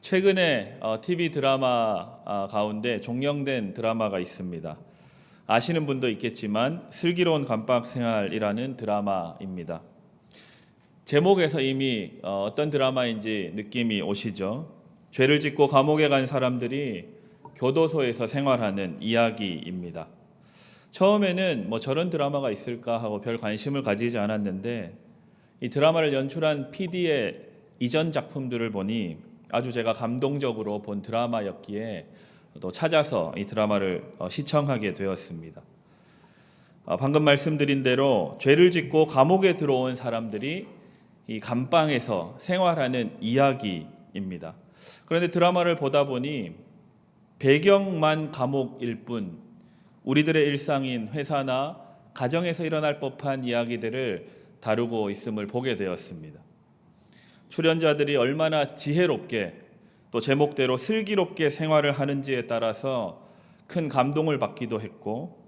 최근에 TV 드라마 가운데 종영된 드라마가 있습니다. 아시는 분도 있겠지만 슬기로운 감방생활이라는 드라마입니다. 제목에서 이미 어떤 드라마인지 느낌이 오시죠? 죄를 짓고 감옥에 간 사람들이 교도소에서 생활하는 이야기입니다. 처음에는 저런 드라마가 있을까 하고 별 관심을 가지지 않았는데 이 드라마를 연출한 PD의 이전 작품들을 보니 아주 제가 감동적으로 본 드라마였기에 또 찾아서 이 드라마를 시청하게 되었습니다. 방금 말씀드린 대로 죄를 짓고 감옥에 들어온 사람들이 이 감방에서 생활하는 이야기입니다. 그런데 드라마를 보다 보니 배경만 감옥일 뿐 우리들의 일상인 회사나 가정에서 일어날 법한 이야기들을 다루고 있음을 보게 되었습니다. 출연자들이 얼마나 지혜롭게 또 제목대로 슬기롭게 생활을 하는지에 따라서 큰 감동을 받기도 했고,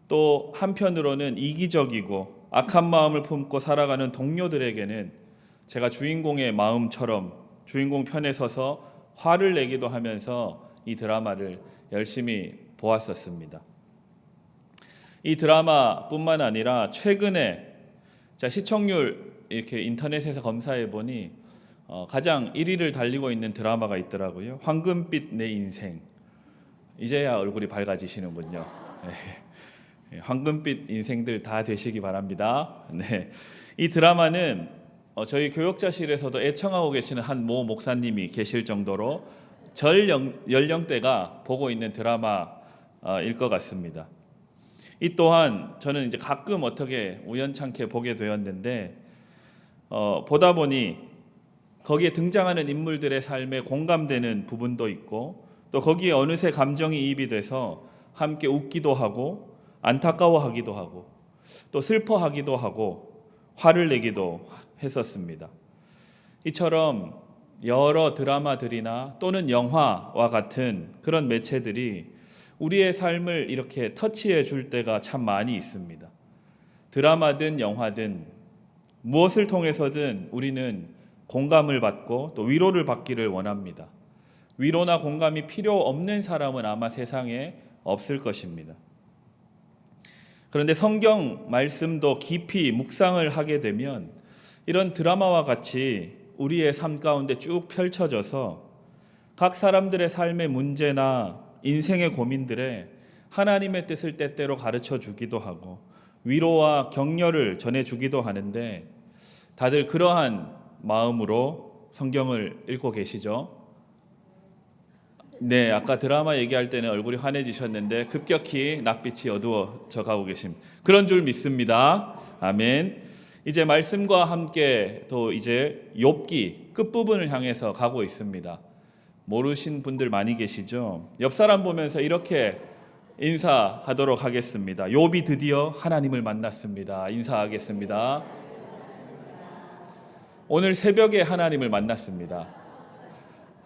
또 한편으로는 이기적이고 악한 마음을 품고 살아가는 동료들에게는 제가 주인공의 마음처럼 주인공 편에 서서 화를 내기도 하면서 이 드라마를 열심히 보았었습니다. 이 드라마뿐만 아니라 최근에 시청률 이렇게 인터넷에서 검사해 보니 가장 1위를 달리고 있는 드라마가 있더라고요. 황금빛 내 인생. 이제야 얼굴이 밝아지시는군요. 네. 황금빛 인생들 다 되시기 바랍니다. 네. 이 드라마는 저희 교역자실에서도 애청하고 계시는 한 모 목사님이 계실 정도로 전 연령대가 보고 있는 드라마일 것 같습니다. 이 또한 저는 이제 가끔 어떻게 우연찮게 보게 되었는데 보다 보니 거기에 등장하는 인물들의 삶에 공감되는 부분도 있고, 또 거기에 어느새 감정이 이입이 돼서 함께 웃기도 하고 안타까워하기도 하고 또 슬퍼하기도 하고 화를 내기도 했었습니다. 이처럼 여러 드라마들이나 또는 영화와 같은 그런 매체들이 우리의 삶을 이렇게 터치해 줄 때가 참 많이 있습니다. 드라마든 영화든 무엇을 통해서든 우리는 공감을 받고 또 위로를 받기를 원합니다. 위로나 공감이 필요 없는 사람은 아마 세상에 없을 것입니다. 그런데 성경 말씀도 깊이 묵상을 하게 되면 이런 드라마와 같이 우리의 삶 가운데 쭉 펼쳐져서 각 사람들의 삶의 문제나 인생의 고민들에 하나님의 뜻을 때때로 가르쳐 주기도 하고 위로와 격려를 전해주기도 하는데, 다들 그러한 마음으로 성경을 읽고 계시죠? 네, 아까 드라마 얘기할 때는 얼굴이 환해지셨는데 급격히 낯빛이 어두워져 가고 계십니다. 그런 줄 믿습니다. 아멘. 이제 말씀과 함께 또 이제 욥기 끝부분을 향해서 가고 있습니다. 모르신 분들 많이 계시죠? 옆 사람 보면서 이렇게 인사하도록 하겠습니다. 욥이 드디어 하나님을 만났습니다. 인사하겠습니다. 오늘 새벽에 하나님을 만났습니다.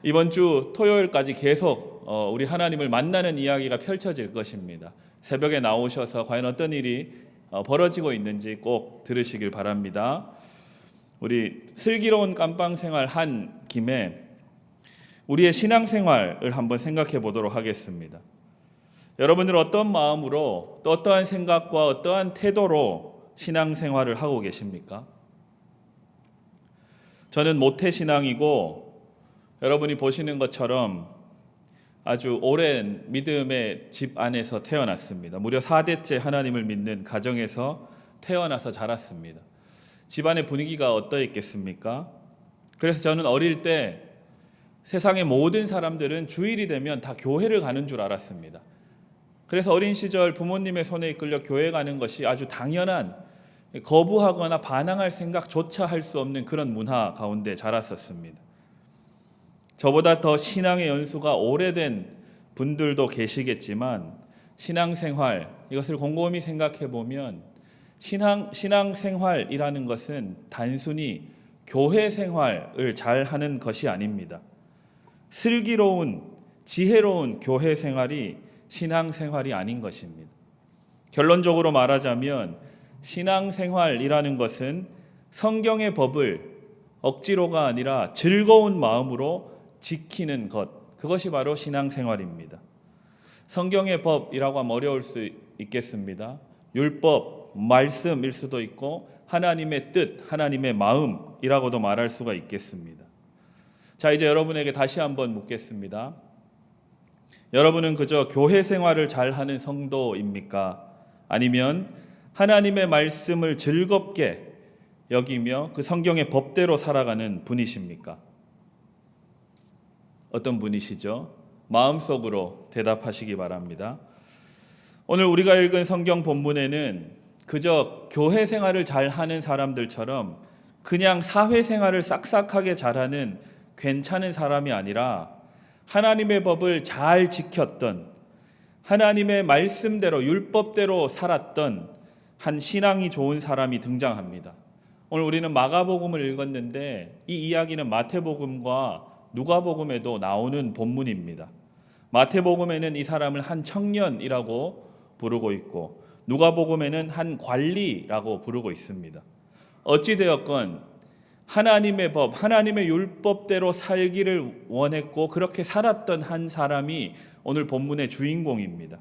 이번 주 토요일까지 계속 우리 하나님을 만나는 이야기가 펼쳐질 것입니다. 새벽에 나오셔서 과연 어떤 일이 벌어지고 있는지 꼭 들으시길 바랍니다. 우리 슬기로운 감방생활 한 김에 우리의 신앙생활을 한번 생각해 보도록 하겠습니다. 여러분들 어떤 마음으로 또 어떠한 생각과 어떠한 태도로 신앙생활을 하고 계십니까? 저는 모태신앙이고 여러분이 보시는 것처럼 아주 오랜 믿음의 집 안에서 태어났습니다. 무려 4대째 하나님을 믿는 가정에서 태어나서 자랐습니다. 집안의 분위기가 어떠했겠습니까? 그래서 저는 어릴 때 세상의 모든 사람들은 주일이 되면 다 교회를 가는 줄 알았습니다. 그래서 어린 시절 부모님의 손에 이끌려 교회 가는 것이 아주 당연한, 거부하거나 반항할 생각조차 할 수 없는 그런 문화 가운데 자랐었습니다. 저보다 더 신앙의 연수가 오래된 분들도 계시겠지만 신앙생활, 이것을 곰곰이 생각해 보면 신앙생활이라는 것은 단순히 교회 생활을 잘 하는 것이 아닙니다. 슬기로운, 지혜로운 교회 생활이 신앙생활이 아닌 것입니다. 결론적으로 말하자면 신앙생활이라는 것은 성경의 법을 억지로가 아니라 즐거운 마음으로 지키는 것, 그것이 바로 신앙생활입니다. 성경의 법이라고 하면 어려울 수 있겠습니다. 율법, 말씀일 수도 있고 하나님의 뜻, 하나님의 마음이라고도 말할 수가 있겠습니다. 자, 이제 여러분에게 다시 한번 묻겠습니다. 여러분은 그저 교회 생활을 잘하는 성도입니까? 아니면 하나님의 말씀을 즐겁게 여기며 그 성경의 법대로 살아가는 분이십니까? 어떤 분이시죠? 마음속으로 대답하시기 바랍니다. 오늘 우리가 읽은 성경 본문에는 그저 교회 생활을 잘하는 사람들처럼 그냥 사회생활을 싹싹하게 잘하는 괜찮은 사람이 아니라 하나님의 법을 잘 지켰던, 하나님의 말씀대로 율법대로 살았던 한 신앙이 좋은 사람이 등장합니다. 오늘 우리는 마가복음을 읽었는데 이 이야기는 마태복음과 누가복음에도 나오는 본문입니다. 마태복음에는 이 사람을 한 청년이라고 부르고 있고 누가복음에는 한 관리라고 부르고 있습니다. 어찌되었건 하나님의 법, 하나님의 율법대로 살기를 원했고 그렇게 살았던 한 사람이 오늘 본문의 주인공입니다.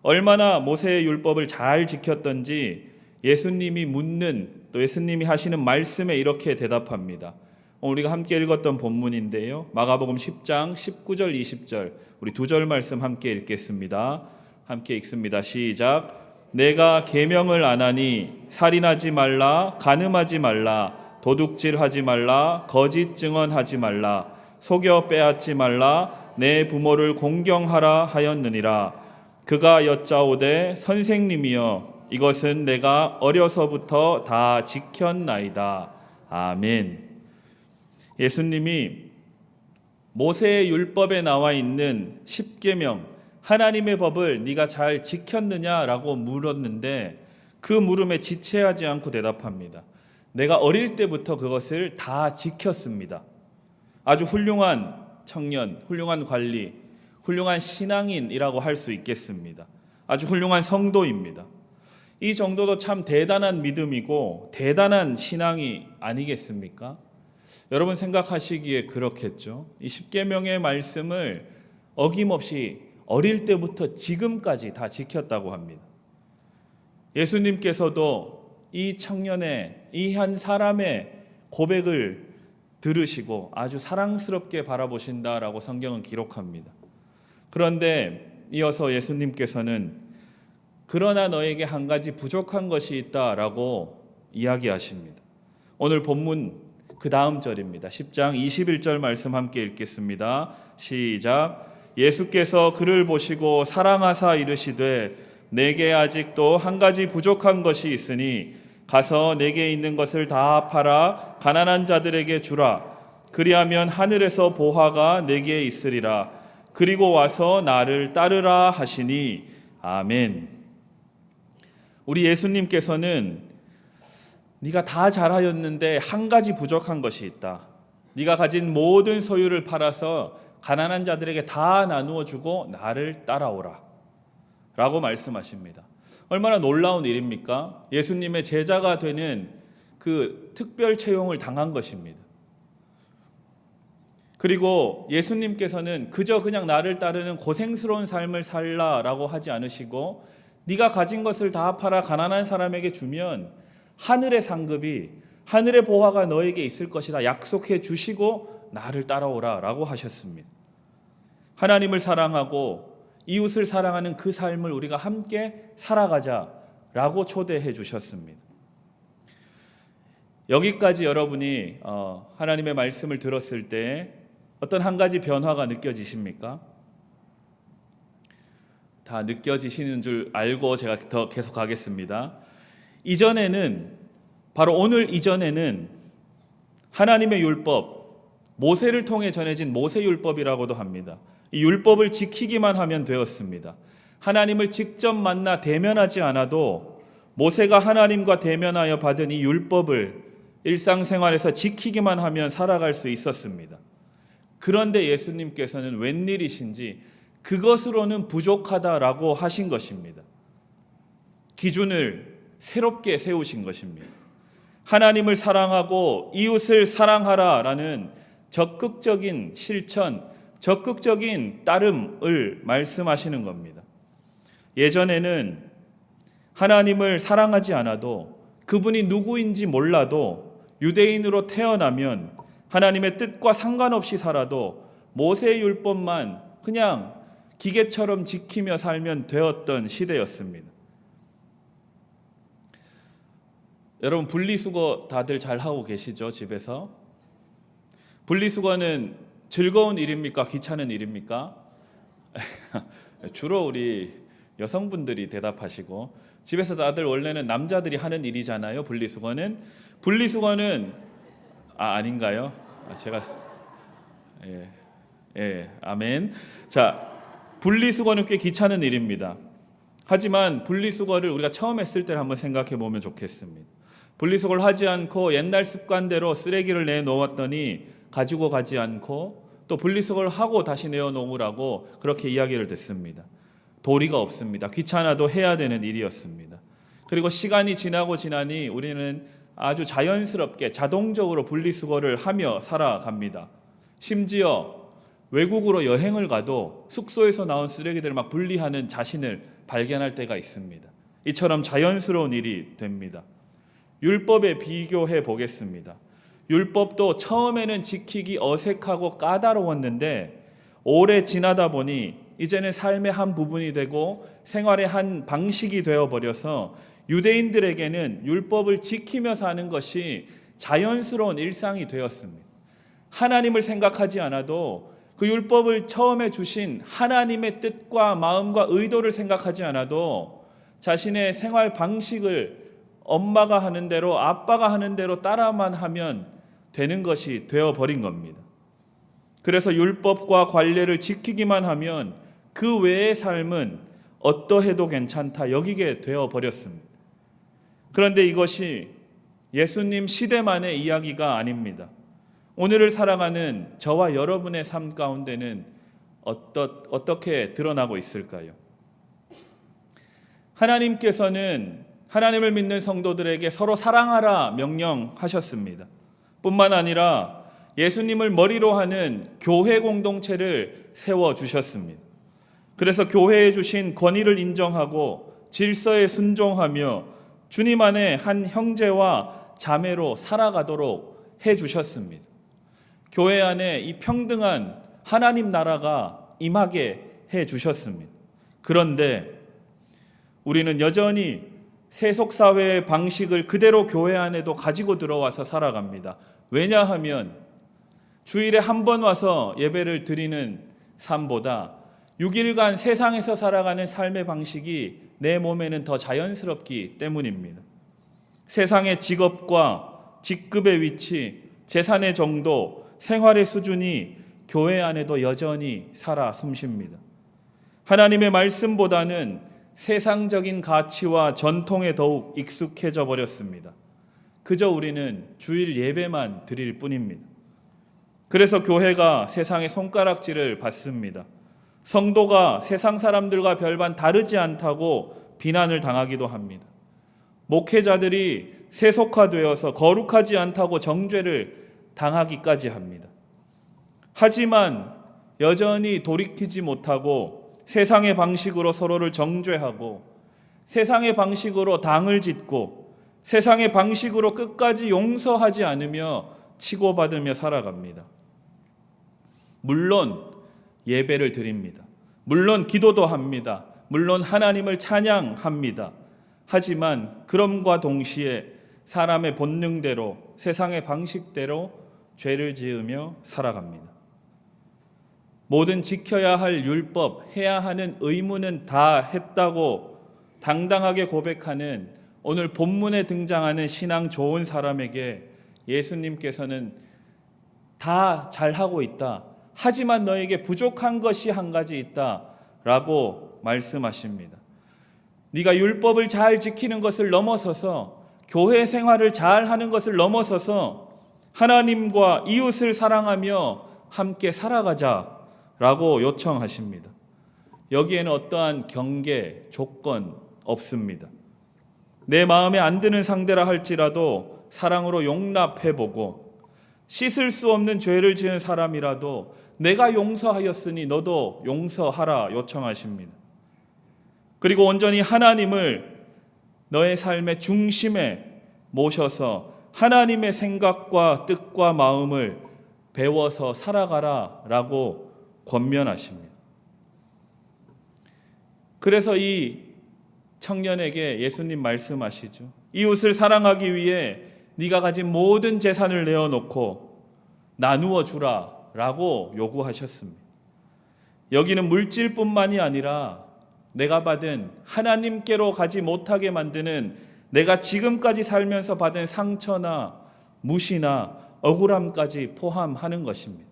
얼마나 모세의 율법을 잘 지켰던지 예수님이 묻는, 또 예수님이 하시는 말씀에 이렇게 대답합니다. 우리가 함께 읽었던 본문인데요, 마가복음 10장 19절 20절 우리 두 절 말씀 함께 읽겠습니다. 함께 읽습니다. 시작. 내가 계명을 안 하니 살인하지 말라, 간음하지 말라, 도둑질하지 말라, 거짓 증언하지 말라, 속여 빼앗지 말라, 내 부모를 공경하라 하였느니라. 그가 여짜오되 선생님이여 이것은 내가 어려서부터 다 지켰나이다. 아멘. 예수님이 모세의 율법에 나와 있는 십계명, 하나님의 법을 네가 잘 지켰느냐라고 물었는데 그 물음에 지체하지 않고 대답합니다. 내가 어릴 때부터 그것을 다 지켰습니다. 아주 훌륭한 청년, 훌륭한 관리, 훌륭한 신앙인이라고 할 수 있겠습니다. 아주 훌륭한 성도입니다. 이 정도도 참 대단한 믿음이고 대단한 신앙이 아니겠습니까? 여러분 생각하시기에 그렇겠죠. 이 십계명의 말씀을 어김없이 어릴 때부터 지금까지 다 지켰다고 합니다. 예수님께서도 이 청년의, 이 한 사람의 고백을 들으시고 아주 사랑스럽게 바라보신다라고 성경은 기록합니다. 그런데 이어서 예수님께서는 그러나 너에게 한 가지 부족한 것이 있다라고 이야기하십니다. 오늘 본문 그 다음 절입니다. 10장 21절 말씀 함께 읽겠습니다. 시작. 예수께서 그를 보시고 사랑하사 이르시되 내게 아직도 한 가지 부족한 것이 있으니 가서 내게 있는 것을 다 팔아 가난한 자들에게 주라. 그리하면 하늘에서 보화가 내게 있으리라. 그리고 와서 나를 따르라 하시니 아멘. 우리 예수님께서는 네가 다 잘하였는데 한 가지 부족한 것이 있다. 네가 가진 모든 소유를 팔아서 가난한 자들에게 다 나누어 주고 나를 따라오라 라고 말씀하십니다. 얼마나 놀라운 일입니까? 예수님의 제자가 되는 그 특별 채용을 당한 것입니다. 그리고 예수님께서는 그저 그냥 나를 따르는 고생스러운 삶을 살라라고 하지 않으시고 네가 가진 것을 다 팔아 가난한 사람에게 주면 하늘의 상급이, 하늘의 보화가 너에게 있을 것이다 약속해 주시고 나를 따라오라 라고 하셨습니다. 하나님을 사랑하고 이웃을 사랑하는 그 삶을 우리가 함께 살아가자라고 초대해 주셨습니다. 여기까지 여러분이 하나님의 말씀을 들었을 때 어떤 한 가지 변화가 느껴지십니까? 다 느껴지시는 줄 알고 제가 더 계속 가겠습니다. 이전에는, 바로 오늘 이전에는 하나님의 율법, 모세를 통해 전해진 모세 율법이라고도 합니다. 이 율법을 지키기만 하면 되었습니다. 하나님을 직접 만나 대면하지 않아도 모세가 하나님과 대면하여 받은 이 율법을 일상생활에서 지키기만 하면 살아갈 수 있었습니다. 그런데 예수님께서는 웬일이신지 그것으로는 부족하다라고 하신 것입니다. 기준을 새롭게 세우신 것입니다. 하나님을 사랑하고 이웃을 사랑하라라는 적극적인 실천, 적극적인 따름을 말씀하시는 겁니다. 예전에는 하나님을 사랑하지 않아도, 그분이 누구인지 몰라도 유대인으로 태어나면 하나님의 뜻과 상관없이 살아도 모세의 율법만 그냥 기계처럼 지키며 살면 되었던 시대였습니다. 여러분, 분리수거 다들 잘 하고 계시죠? 집에서? 분리수거는 즐거운 일입니까? 귀찮은 일입니까? 주로 우리 여성분들이 대답하시고, 집에서 다들 원래는 남자들이 하는 일이잖아요. 분리수거는 아닌가요? 제가 아멘. 자, 분리수거는 꽤 귀찮은 일입니다. 하지만 분리수거를 우리가 처음 했을 때를 한번 생각해 보면 좋겠습니다. 분리수거를 하지 않고 옛날 습관대로 쓰레기를 내놓았더니 가지고 가지 않고, 또 분리수거를 하고 다시 내어놓으라고 그렇게 이야기를 듣습니다. 도리가 없습니다. 귀찮아도 해야 되는 일이었습니다. 그리고 시간이 지나고 지나니 우리는 아주 자연스럽게 자동적으로 분리수거를 하며 살아갑니다. 심지어 외국으로 여행을 가도 숙소에서 나온 쓰레기들을 막 분리하는 자신을 발견할 때가 있습니다. 이처럼 자연스러운 일이 됩니다. 율법에 비교해 보겠습니다. 율법도 처음에는 지키기 어색하고 까다로웠는데 오래 지나다 보니 이제는 삶의 한 부분이 되고 생활의 한 방식이 되어버려서 유대인들에게는 율법을 지키며 사는 것이 자연스러운 일상이 되었습니다. 하나님을 생각하지 않아도, 그 율법을 처음에 주신 하나님의 뜻과 마음과 의도를 생각하지 않아도 자신의 생활 방식을 엄마가 하는 대로, 아빠가 하는 대로 따라만 하면 되는 것이 되어버린 겁니다. 그래서 율법과 관례를 지키기만 하면 그 외의 삶은 어떠해도 괜찮다 여기게 되어버렸습니다. 그런데 이것이 예수님 시대만의 이야기가 아닙니다. 오늘을 살아가는 저와 여러분의 삶 가운데는 어떻게 드러나고 있을까요? 하나님께서는 하나님을 믿는 성도들에게 서로 사랑하라 명령하셨습니다. 뿐만 아니라 예수님을 머리로 하는 교회 공동체를 세워주셨습니다. 그래서 교회에 주신 권위를 인정하고 질서에 순종하며 주님 안에 한 형제와 자매로 살아가도록 해주셨습니다. 교회 안에 이 평등한 하나님 나라가 임하게 해주셨습니다. 그런데 우리는 여전히 세속사회의 방식을 그대로 교회 안에도 가지고 들어와서 살아갑니다. 왜냐하면 주일에 한 번 와서 예배를 드리는 삶보다 6일간 세상에서 살아가는 삶의 방식이 내 몸에는 더 자연스럽기 때문입니다. 세상의 직업과 직급의 위치, 재산의 정도, 생활의 수준이 교회 안에도 여전히 살아 숨쉽니다. 하나님의 말씀보다는 세상적인 가치와 전통에 더욱 익숙해져 버렸습니다. 그저 우리는 주일 예배만 드릴 뿐입니다. 그래서 교회가 세상의 손가락질을 받습니다. 성도가 세상 사람들과 별반 다르지 않다고 비난을 당하기도 합니다. 목회자들이 세속화되어서 거룩하지 않다고 정죄를 당하기까지 합니다. 하지만 여전히 돌이키지 못하고 세상의 방식으로 서로를 정죄하고, 세상의 방식으로 당을 짓고, 세상의 방식으로 끝까지 용서하지 않으며 치고받으며 살아갑니다. 물론 예배를 드립니다. 물론 기도도 합니다. 물론 하나님을 찬양합니다. 하지만 그럼과 동시에 사람의 본능대로, 세상의 방식대로 죄를 지으며 살아갑니다. 모든 지켜야 할 율법, 해야 하는 의무는 다 했다고 당당하게 고백하는 오늘 본문에 등장하는 신앙 좋은 사람에게 예수님께서는 다 잘하고 있다. 하지만 너에게 부족한 것이 한 가지 있다. 라고 말씀하십니다. 네가 율법을 잘 지키는 것을 넘어서서, 교회 생활을 잘 하는 것을 넘어서서 하나님과 이웃을 사랑하며 함께 살아가자. 라고 요청하십니다. 여기에는 어떠한 경계, 조건 없습니다. 내 마음에 안 드는 상대라 할지라도 사랑으로 용납해보고, 씻을 수 없는 죄를 지은 사람이라도 내가 용서하였으니 너도 용서하라 요청하십니다. 그리고 온전히 하나님을 너의 삶의 중심에 모셔서 하나님의 생각과 뜻과 마음을 배워서 살아가라 라고 권면하십니다. 그래서 이 청년에게 예수님 말씀하시죠. 이웃을 사랑하기 위해 네가 가진 모든 재산을 내어놓고 나누어 주라 라고 요구하셨습니다. 여기는 물질뿐만이 아니라 내가 받은 하나님께로 가지 못하게 만드는 내가 지금까지 살면서 받은 상처나 무시나 억울함까지 포함하는 것입니다.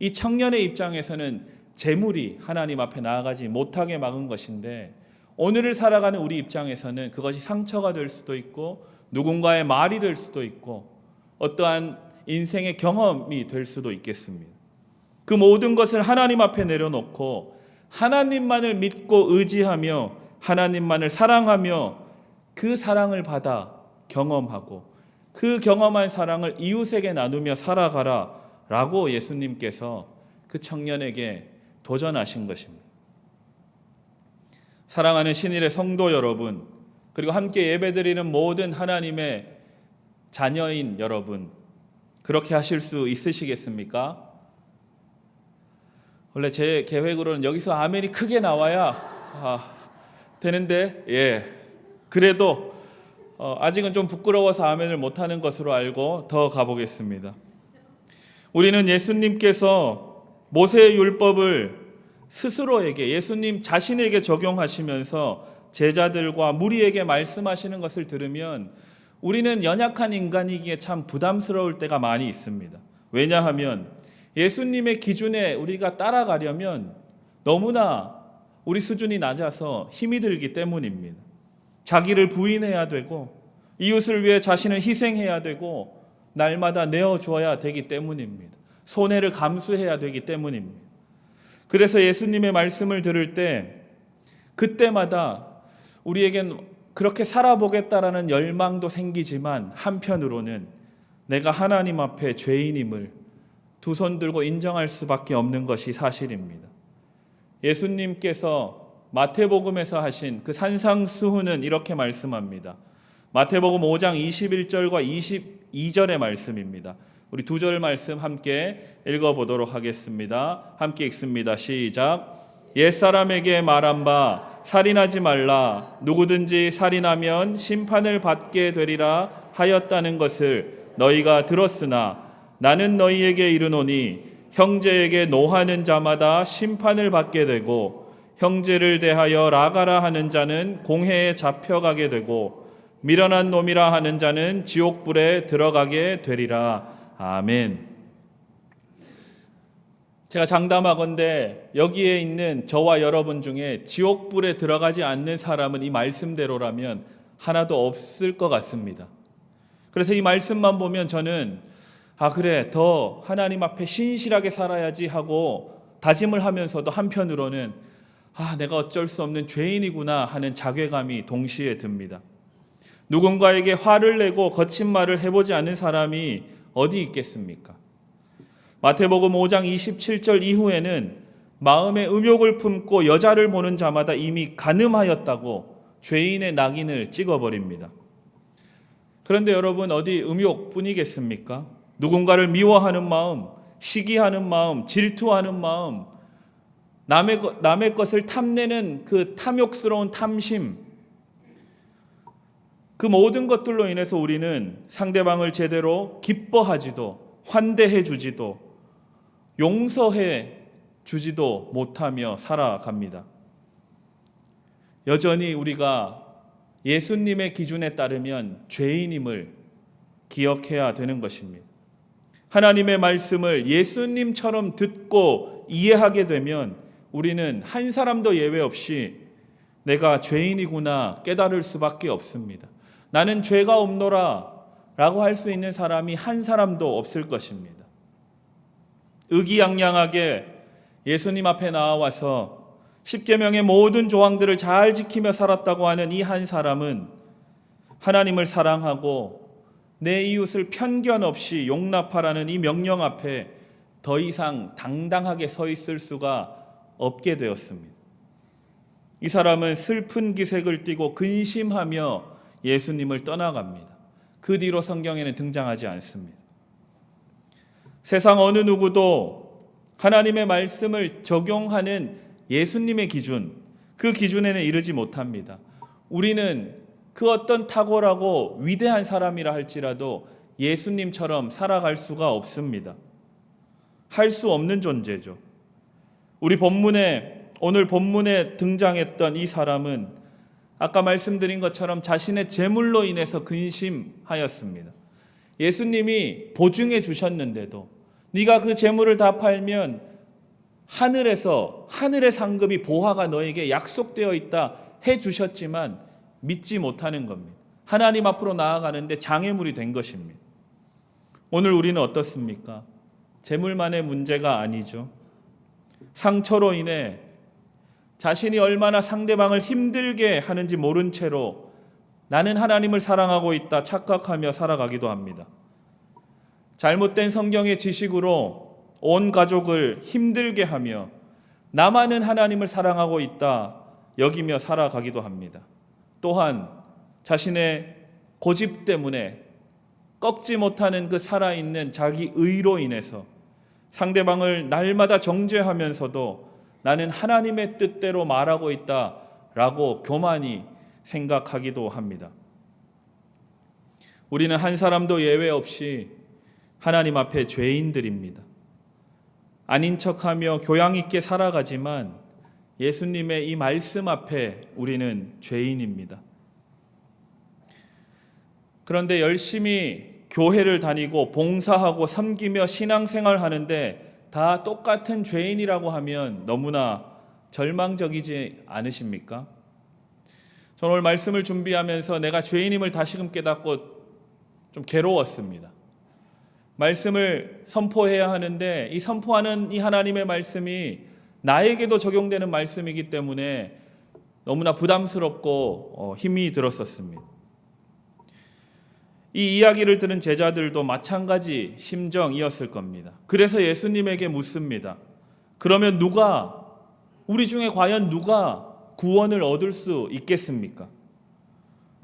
이 청년의 입장에서는 재물이 하나님 앞에 나아가지 못하게 막은 것인데, 오늘을 살아가는 우리 입장에서는 그것이 상처가 될 수도 있고 누군가의 말이 될 수도 있고 어떠한 인생의 경험이 될 수도 있겠습니다. 그 모든 것을 하나님 앞에 내려놓고 하나님만을 믿고 의지하며 하나님만을 사랑하며 그 사랑을 받아 경험하고 그 경험한 사랑을 이웃에게 나누며 살아가라 라고 예수님께서 그 청년에게 도전하신 것입니다. 사랑하는 신일의 성도 여러분, 그리고 함께 예배드리는 모든 하나님의 자녀인 여러분, 그렇게 하실 수 있으시겠습니까? 원래 제 계획으로는 여기서 아멘이 크게 나와야 되는데, 그래도 아직은 좀 부끄러워서 아멘을 못하는 것으로 알고 더 가보겠습니다. 우리는 예수님께서 모세의 율법을 스스로에게, 예수님 자신에게 적용하시면서 제자들과 무리에게 말씀하시는 것을 들으면 우리는 연약한 인간이기에 참 부담스러울 때가 많이 있습니다. 왜냐하면 예수님의 기준에 우리가 따라가려면 너무나 우리 수준이 낮아서 힘이 들기 때문입니다. 자기를 부인해야 되고 이웃을 위해 자신을 희생해야 되고 날마다 내어줘야 되기 때문입니다. 손해를 감수해야 되기 때문입니다. 그래서 예수님의 말씀을 들을 때 그때마다 우리에겐 그렇게 살아보겠다라는 열망도 생기지만 한편으로는 내가 하나님 앞에 죄인임을 두 손 들고 인정할 수밖에 없는 것이 사실입니다. 예수님께서 마태복음에서 하신 그 산상수훈은 이렇게 말씀합니다. 마태복음 5장 21절과 22절의 말씀입니다. 우리 두 절 말씀 함께 읽어보도록 하겠습니다. 함께 읽습니다. 시작. 옛사람에게 말한 바 살인하지 말라. 누구든지 살인하면 심판을 받게 되리라 하였다는 것을 너희가 들었으나 나는 너희에게 이르노니 형제에게 노하는 자마다 심판을 받게 되고 형제를 대하여 라가라 하는 자는 공회에 잡혀가게 되고 미련한 놈이라 하는 자는 지옥불에 들어가게 되리라. 아멘. 제가 장담하건대 여기에 있는 저와 여러분 중에 지옥불에 들어가지 않는 사람은 이 말씀대로라면 하나도 없을 것 같습니다. 그래서 이 말씀만 보면 저는 그래, 더 하나님 앞에 신실하게 살아야지 하고 다짐을 하면서도 한편으로는 내가 어쩔 수 없는 죄인이구나 하는 자괴감이 동시에 듭니다. 누군가에게 화를 내고 거친 말을 해보지 않은 사람이 어디 있겠습니까? 마태복음 5장 27절 이후에는 마음에 음욕을 품고 여자를 보는 자마다 이미 간음하였다고 죄인의 낙인을 찍어버립니다. 그런데 여러분, 어디 음욕뿐이겠습니까? 누군가를 미워하는 마음, 시기하는 마음, 질투하는 마음, 남의 것을 탐내는 그 탐욕스러운 탐심, 그 모든 것들로 인해서 우리는 상대방을 제대로 기뻐하지도 환대해 주지도 용서해 주지도 못하며 살아갑니다. 여전히 우리가 예수님의 기준에 따르면 죄인임을 기억해야 되는 것입니다. 하나님의 말씀을 예수님처럼 듣고 이해하게 되면 우리는 한 사람도 예외 없이 내가 죄인이구나 깨달을 수밖에 없습니다. 나는 죄가 없노라 라고 할 수 있는 사람이 한 사람도 없을 것입니다. 의기양양하게 예수님 앞에 나와서 십계명의 모든 조항들을 잘 지키며 살았다고 하는 이 한 사람은 하나님을 사랑하고 내 이웃을 편견 없이 용납하라는 이 명령 앞에 더 이상 당당하게 서 있을 수가 없게 되었습니다. 이 사람은 슬픈 기색을 띠고 근심하며 예수님을 떠나갑니다. 그 뒤로 성경에는 등장하지 않습니다. 세상 어느 누구도 하나님의 말씀을 적용하는 예수님의 기준, 그 기준에는 이르지 못합니다. 우리는 그 어떤 탁월하고 위대한 사람이라 할지라도 예수님처럼 살아갈 수가 없습니다. 할 수 없는 존재죠. 오늘 본문에 등장했던 이 사람은 아까 말씀드린 것처럼 자신의 재물로 인해서 근심하였습니다. 예수님이 보증해 주셨는데도 네가 그 재물을 다 팔면 하늘의 상급이 보화가 너에게 약속되어 있다 해 주셨지만 믿지 못하는 겁니다. 하나님 앞으로 나아가는데 장애물이 된 것입니다. 오늘 우리는 어떻습니까? 재물만의 문제가 아니죠. 상처로 인해 자신이 얼마나 상대방을 힘들게 하는지 모른 채로 나는 하나님을 사랑하고 있다 착각하며 살아가기도 합니다. 잘못된 성경의 지식으로 온 가족을 힘들게 하며 나만은 하나님을 사랑하고 있다 여기며 살아가기도 합니다. 또한 자신의 고집 때문에 꺾지 못하는 그 살아있는 자기 의로 인해서 상대방을 날마다 정죄하면서도 나는 하나님의 뜻대로 말하고 있다라고 교만히 생각하기도 합니다. 우리는 한 사람도 예외 없이 하나님 앞에 죄인들입니다. 아닌 척하며 교양 있게 살아가지만 예수님의 이 말씀 앞에 우리는 죄인입니다. 그런데 열심히 교회를 다니고 봉사하고 섬기며 신앙생활 하는데 다 똑같은 죄인이라고 하면 너무나 절망적이지 않으십니까? 저는 오늘 말씀을 준비하면서 내가 죄인임을 다시금 깨닫고 좀 괴로웠습니다. 말씀을 선포해야 하는데 이 선포하는 이 하나님의 말씀이 나에게도 적용되는 말씀이기 때문에 너무나 부담스럽고 힘이 들었었습니다. 이 이야기를 들은 제자들도 마찬가지 심정이었을 겁니다. 그래서 예수님에게 묻습니다. 그러면 우리 중에 과연 누가 구원을 얻을 수 있겠습니까?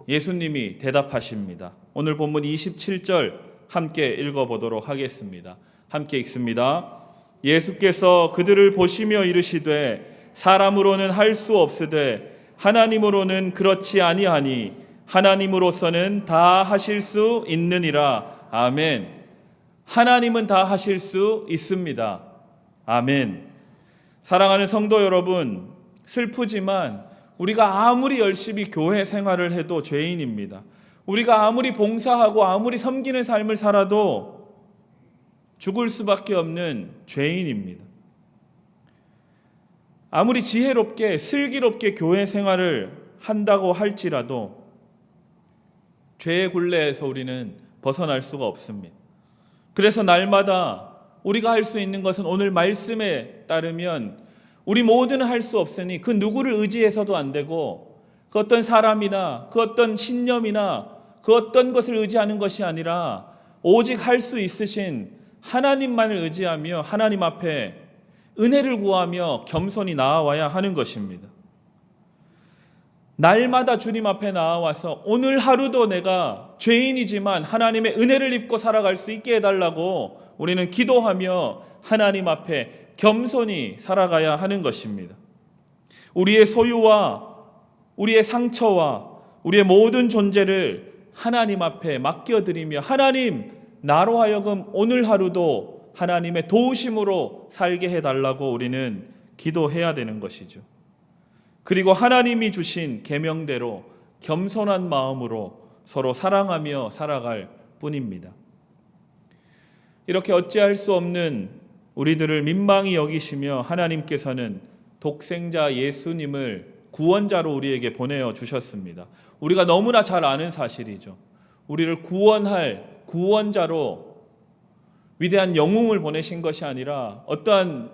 예수님이 대답하십니다. 오늘 본문 27절 함께 읽어보도록 하겠습니다. 함께 읽습니다. 예수께서 그들을 보시며 이르시되 사람으로는 할 수 없으되 하나님으로는 그렇지 아니하니 하나님으로서는 다 하실 수 있느니라. 아멘. 하나님은 다 하실 수 있습니다. 아멘. 사랑하는 성도 여러분, 슬프지만 우리가 아무리 열심히 교회 생활을 해도 죄인입니다. 우리가 아무리 봉사하고 아무리 섬기는 삶을 살아도 죽을 수밖에 없는 죄인입니다. 아무리 지혜롭게 슬기롭게 교회 생활을 한다고 할지라도 죄의 굴레에서 우리는 벗어날 수가 없습니다. 그래서 날마다 우리가 할 수 있는 것은 오늘 말씀에 따르면 우리 모두는 할 수 없으니 그 누구를 의지해서도 안 되고 그 어떤 사람이나 그 어떤 신념이나 그 어떤 것을 의지하는 것이 아니라 오직 할 수 있으신 하나님만을 의지하며 하나님 앞에 은혜를 구하며 겸손히 나아와야 하는 것입니다. 날마다 주님 앞에 나와서 오늘 하루도 내가 죄인이지만 하나님의 은혜를 입고 살아갈 수 있게 해달라고 우리는 기도하며 하나님 앞에 겸손히 살아가야 하는 것입니다. 우리의 소유와 우리의 상처와 우리의 모든 존재를 하나님 앞에 맡겨드리며 하나님, 나로 하여금 오늘 하루도 하나님의 도우심으로 살게 해달라고 우리는 기도해야 되는 것이죠. 그리고 하나님이 주신 계명대로 겸손한 마음으로 서로 사랑하며 살아갈 뿐입니다. 이렇게 어찌할 수 없는 우리들을 민망히 여기시며 하나님께서는 독생자 예수님을 구원자로 우리에게 보내어 주셨습니다. 우리가 너무나 잘 아는 사실이죠. 우리를 구원할 구원자로 위대한 영웅을 보내신 것이 아니라 어떠한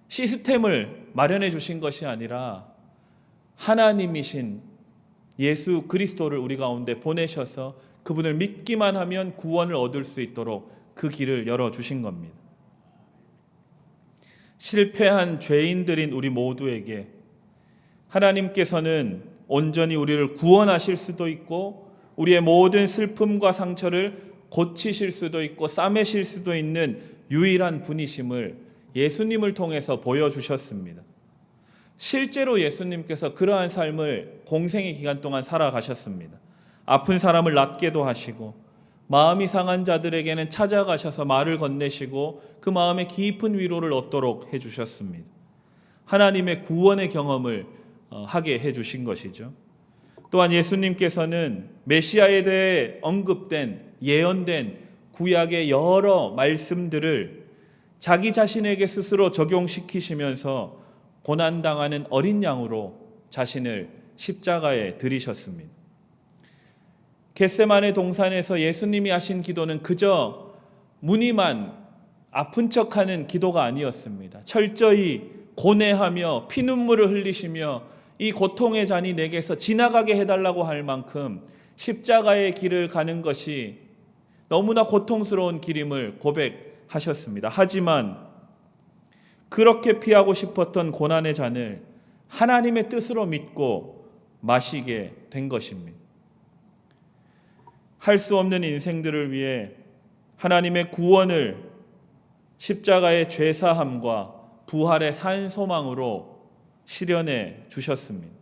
시스템을 마련해 주신 것이 아니라 하나님이신 예수 그리스도를 우리 가운데 보내셔서 그분을 믿기만 하면 구원을 얻을 수 있도록 그 길을 열어주신 겁니다. 실패한 죄인들인 우리 모두에게 하나님께서는 온전히 우리를 구원하실 수도 있고 우리의 모든 슬픔과 상처를 고치실 수도 있고 싸매실 수도 있는 유일한 분이심을 예수님을 통해서 보여주셨습니다. 실제로 예수님께서 그러한 삶을 공생의 기간 동안 살아가셨습니다. 아픈 사람을 낫게도 하시고 마음이 상한 자들에게는 찾아가셔서 말을 건네시고 그 마음에 깊은 위로를 얻도록 해주셨습니다. 하나님의 구원의 경험을 하게 해주신 것이죠. 또한 예수님께서는 메시아에 대해 언급된 예언된 구약의 여러 말씀들을 자기 자신에게 스스로 적용시키시면서 고난당하는 어린 양으로 자신을 십자가에 들이셨습니다. 겟세마네 동산에서 예수님이 하신 기도는 그저 무늬만 아픈 척하는 기도가 아니었습니다. 철저히 고뇌하며 피눈물을 흘리시며 이 고통의 잔이 내게서 지나가게 해달라고 할 만큼 십자가의 길을 가는 것이 너무나 고통스러운 길임을 고백하셨습니다. 하지만 그렇게 피하고 싶었던 고난의 잔을 하나님의 뜻으로 믿고 마시게 된 것입니다. 할 수 없는 인생들을 위해 하나님의 구원을 십자가의 죄사함과 부활의 산 소망으로 실현해 주셨습니다.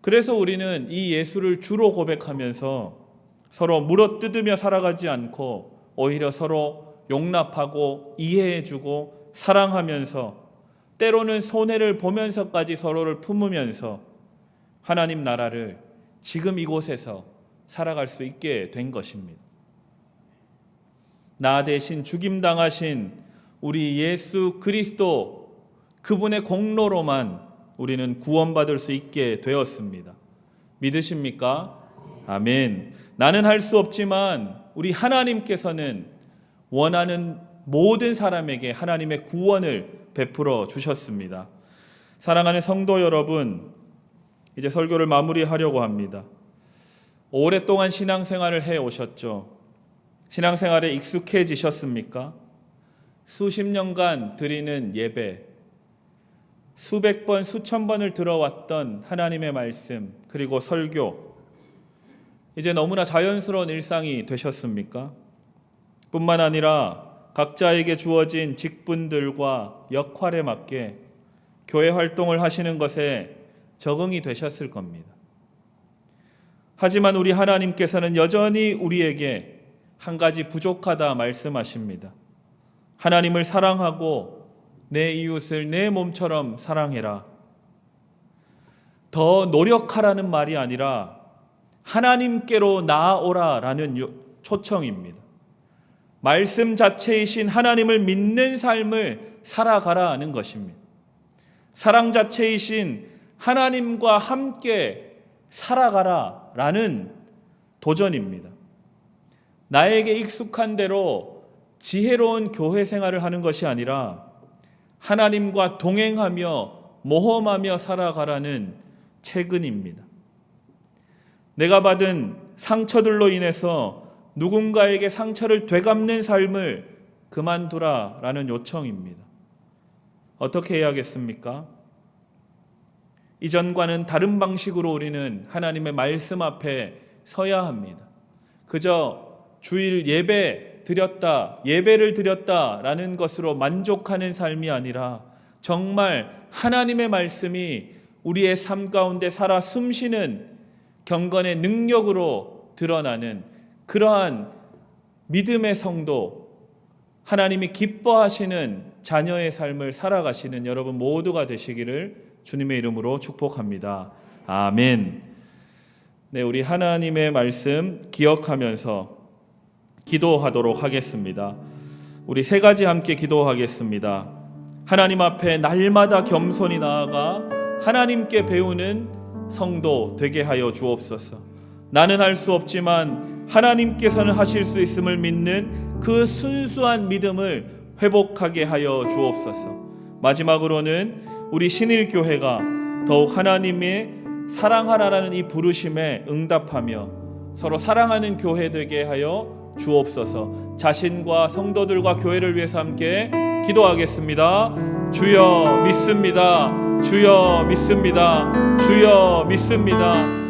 그래서 우리는 이 예수를 주로 고백하면서 서로 물어뜯으며 살아가지 않고 오히려 서로 용납하고 이해해주고 사랑하면서 때로는 손해를 보면서까지 서로를 품으면서 하나님 나라를 지금 이곳에서 살아갈 수 있게 된 것입니다. 나 대신 죽임당하신 우리 예수 그리스도 그분의 공로로만 우리는 구원받을 수 있게 되었습니다. 믿으십니까? 아멘. 나는 할 수 없지만 우리 하나님께서는 원하는 모든 사람에게 하나님의 구원을 베풀어 주셨습니다. 사랑하는 성도 여러분, 이제 설교를 마무리하려고 합니다. 오랫동안 신앙생활을 해오셨죠. 신앙생활에 익숙해지셨습니까? 수십 년간 드리는 예배, 수백 번, 수천 번을 들어왔던 하나님의 말씀, 그리고 설교, 이제 너무나 자연스러운 일상이 되셨습니까? 뿐만 아니라 각자에게 주어진 직분들과 역할에 맞게 교회 활동을 하시는 것에 적응이 되셨을 겁니다. 하지만 우리 하나님께서는 여전히 우리에게 한 가지 부족하다 말씀하십니다. 하나님을 사랑하고 내 이웃을 내 몸처럼 사랑해라. 더 노력하라는 말이 아니라 하나님께로 나아오라라는 초청입니다. 말씀 자체이신 하나님을 믿는 삶을 살아가라는 것입니다. 사랑 자체이신 하나님과 함께 살아가라라는 도전입니다. 나에게 익숙한 대로 지혜로운 교회 생활을 하는 것이 아니라 하나님과 동행하며 모험하며 살아가라는 책은입니다. 내가 받은 상처들로 인해서 누군가에게 상처를 되갚는 삶을 그만두라라는 요청입니다. 어떻게 해야겠습니까? 이전과는 다른 방식으로 우리는 하나님의 말씀 앞에 서야 합니다. 그저 주일 예배를 드렸다라는 것으로 만족하는 삶이 아니라 정말 하나님의 말씀이 우리의 삶 가운데 살아 숨쉬는 경건의 능력으로 드러나는 그러한 믿음의 성도, 하나님이 기뻐하시는 자녀의 삶을 살아가시는 여러분 모두가 되시기를 주님의 이름으로 축복합니다. 아멘. 네, 우리 하나님의 말씀 기억하면서 기도하도록 하겠습니다. 우리 세 가지 함께 기도하겠습니다. 하나님 앞에 날마다 겸손히 나아가 하나님께 배우는 성도 되게 하여 주옵소서. 나는 할 수 없지만 하나님께서는 하실 수 있음을 믿는 그 순수한 믿음을 회복하게 하여 주옵소서. 마지막으로는 우리 신일교회가 더욱 하나님의 사랑하라라는 이 부르심에 응답하며 서로 사랑하는 교회 되게 하여 주옵소서. 자신과 성도들과 교회를 위해서 함께 기도하겠습니다. 주여 믿습니다. 주여 믿습니다. 주여 믿습니다.